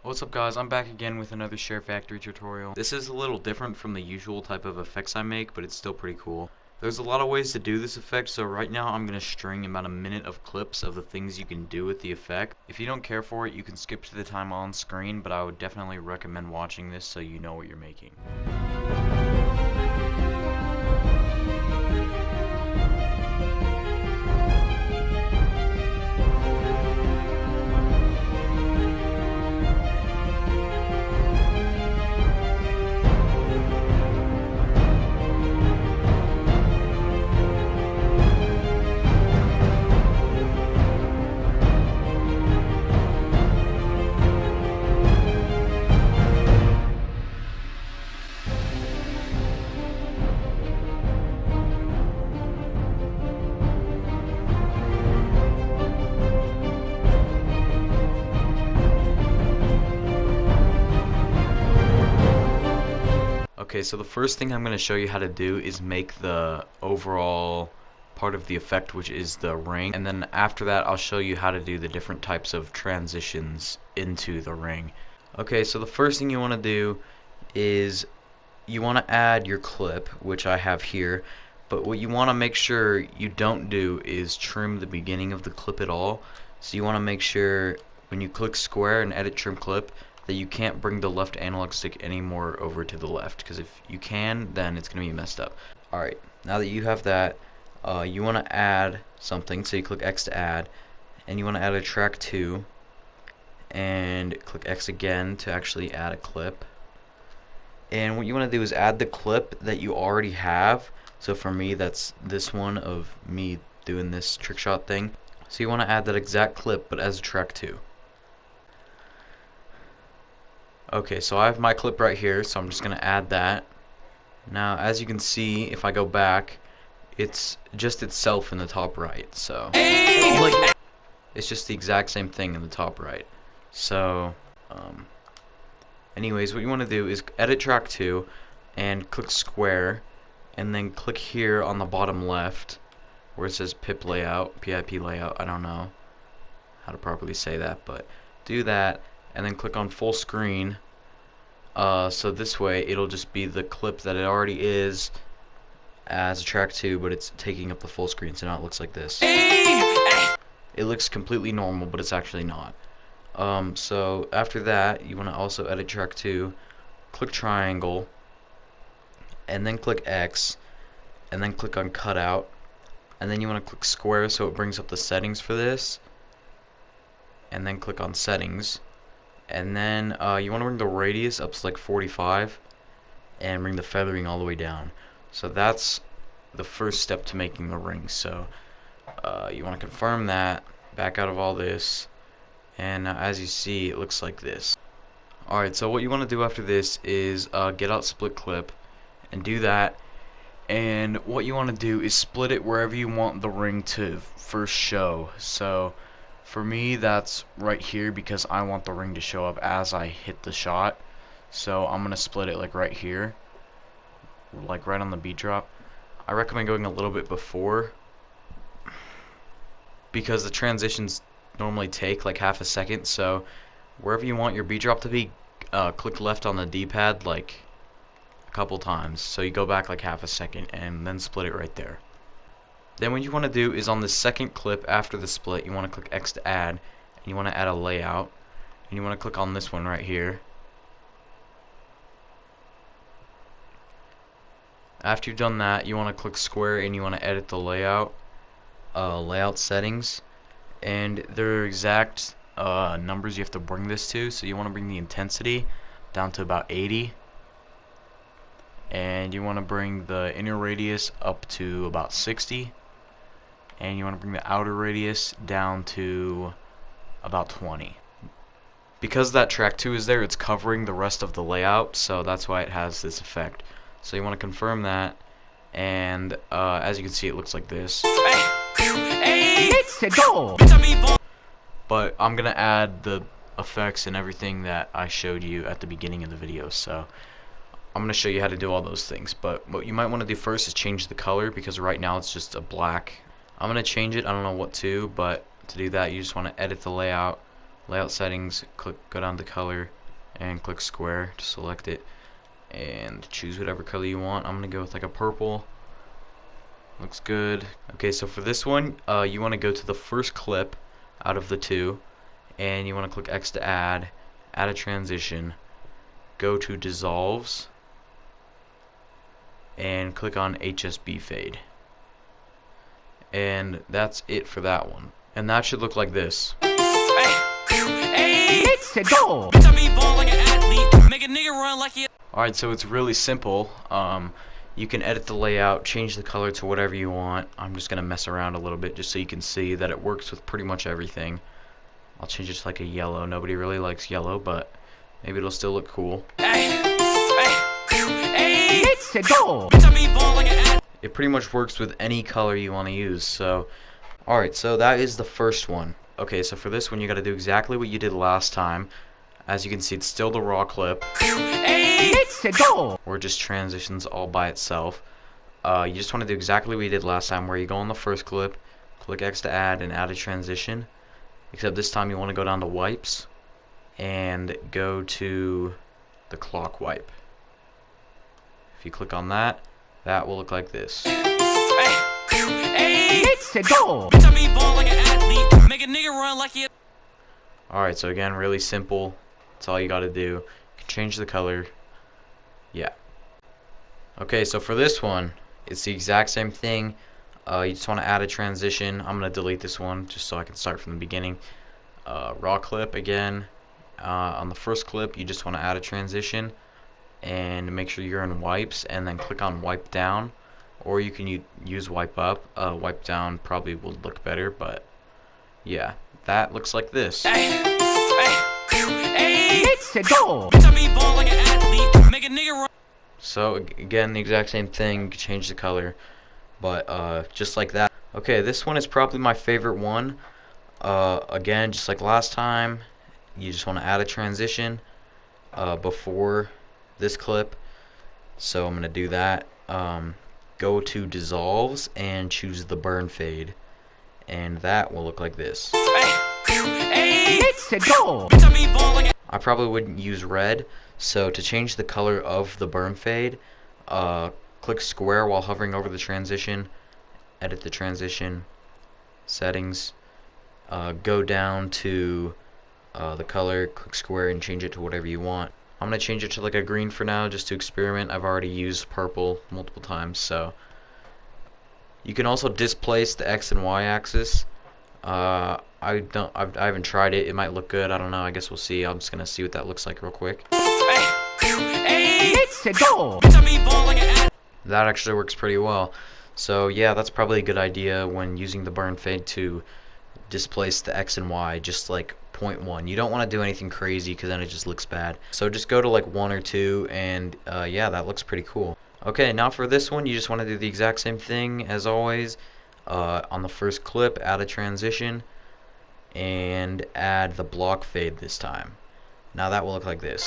What's up guys, I'm back again with another ShareFactory tutorial. This is a little different from the usual type of effects I make, but it's still pretty cool. There's a lot of ways to do this effect, so right now I'm going to string about a minute of clips of the things you can do with the effect. If you don't care for it, you can skip to the time on screen, but I would definitely recommend watching this so you know what you're making. Okay, so the first thing I'm going to show you how to do is make the overall part of the effect, which is the ring, and then after that I'll show you how to do the different types of transitions into the ring. Okay, so the first thing you want to do is you want to add your clip, which I have here, but what you want to make sure you don't do is trim the beginning of the clip at all. So you want to make sure when you click square and edit trim clip that you can't bring the left analog stick anymore over to the left, because if you can, then it's going to be messed up. Alright, now that you have that, you want to add something, so you click X to add, and you want to add a track 2, and click X again to actually add a clip. And what you want to do is add the clip that you already have. So for me, that's this one of me doing this trick shot thing. So you want to add that exact clip, but as a track 2. Okay, so I have my clip right here, so I'm just going to add that. Now, as you can see, if I go back, it's just itself in the top right. So, it's just the exact same thing in the top right. So, anyways, what you want to do is edit track 2 and click square, and then click here on the bottom left where it says PIP layout, I don't know how to properly say that, but do that. And then click on full screen, so this way it'll just be the clip that it already is as a track 2, but it's taking up the full screen, so now it looks like this. It looks completely normal, but it's actually not. So after that, you want to also edit track 2, click triangle, and then click X, and then click on cutout, and then you want to click square so it brings up the settings for this, and then click on settings. And then you want to bring the radius up to like 45 and bring the feathering all the way down. So that's the first step to making the ring. So you want to confirm that, back out of all this, and as you see, it looks like this. Alright, so what you want to do after this is get out split clip and do that. And what you want to do is split it wherever you want the ring to first show. So for me, that's right here because I want the ring to show up as I hit the shot. So I'm going to split it like right here, like right on the beat drop. I recommend going a little bit before because the transitions normally take like half a second. So wherever you want your beat drop to be, click left on the D-pad like a couple times. So you go back like half a second and then split it right there. Then what you want to do is on the second clip after the split, you want to click X to add, and you want to add a layout, and you want to click on this one right here. After you've done that, you want to click square and you want to edit the layout, layout settings, and there are exact numbers you have to bring this to. So you want to bring the intensity down to about 80. And you want to bring the inner radius up to about 60. And you want to bring the outer radius down to about 20. Because that track 2 is there, it's covering the rest of the layout, so that's why it has this effect. So you want to confirm that, and as you can see, it looks like this. But I'm gonna add the effects and everything that I showed you at the beginning of the video, so I'm going to show you how to do all those things. But what you might want to do first is change the color, because right now it's just a black. I'm going to change it, I don't know what to, but to do that you just want to edit the layout, layout settings, go down to color, and click square to select it, and choose whatever color you want. I'm gonna go with like a purple. Looks good. Okay, so for this one, you want to go to the first clip out of the two, and you want to click X to add a transition, go to dissolves, and click on HSB Fade. And that's it for that one. And that should look like this. Alright, so it's really simple. You can edit the layout, change the color to whatever you want. I'm just going to mess around a little bit just so you can see that it works with pretty much everything. I'll change it to like a yellow. Nobody really likes yellow, but maybe it'll still look cool. It pretty much works with any color you want to use. So, alright, so that is the first one. Okay, so for this one you got to do exactly what you did last time. As you can see, it's still the raw clip, or just transitions all by itself. You just want to do exactly what you did last time, where you go on the first clip, click X to add, and add a transition. Except this time you want to go down to wipes, and go to the clock wipe. If you click on that, that will look like this. Alright, so again, really simple. That's all you gotta do. You can change the color. Yeah. Okay, so for this one, it's the exact same thing. You just want to add a transition. I'm gonna delete this one just so I can start from the beginning. Raw clip again. On the first clip, you just want to add a transition and make sure you're in wipes, and then click on wipe down, or you can use wipe up. Wipe down probably will look better, but yeah, that looks like this. So again, the exact same thing. You can change the color, but just like that. Okay, this one is probably my favorite one. Again, just like last time, you just want to add a transition before this clip. So I'm gonna do that. Go to dissolves and choose the burn fade, and that will look like this. I probably wouldn't use red, so to change the color of the burn fade, click square while hovering over the transition, edit the transition, settings, go down to the color, click square, and change it to whatever you want. I'm going to change it to like a green for now, just to experiment. I've already used purple multiple times, so. You can also displace the X and Y axis. I haven't tried it. It might look good. I don't know. I guess we'll see. I'm just gonna see what that looks like real quick. That actually works pretty well. So yeah, that's probably a good idea when using the burn fade to displace the X and Y, just like 0.1. You don't want to do anything crazy because then it just looks bad. So just go to like 1 or 2, and yeah, that looks pretty cool. Okay, now for this one, you just want to do the exact same thing as always. On the first clip, add a transition, and add the block fade this time. Now that will look like this.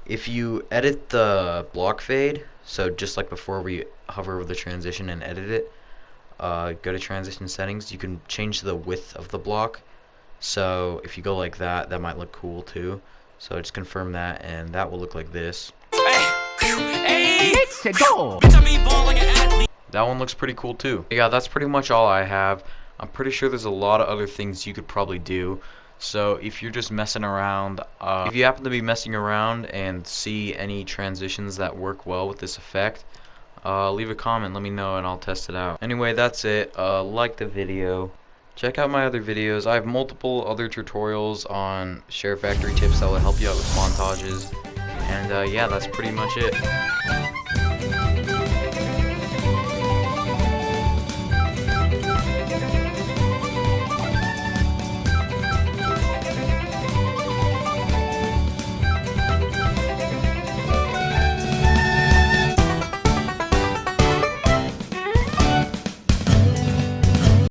If you edit the block fade, so just like before we hover over the transition and edit it, go to transition settings, you can change the width of the block. So if you go like that, that might look cool too. So just confirm that, and that will look like this. That one looks pretty cool too. Yeah, that's pretty much all I have. I'm pretty sure there's a lot of other things you could probably do. So if you're just messing around, if you happen to be messing around and see any transitions that work well with this effect, leave a comment, let me know, and I'll test it out. Anyway, that's it. Like the video. Check out my other videos. I have multiple other tutorials on ShareFactory tips that will help you out with montages. And yeah, that's pretty much it.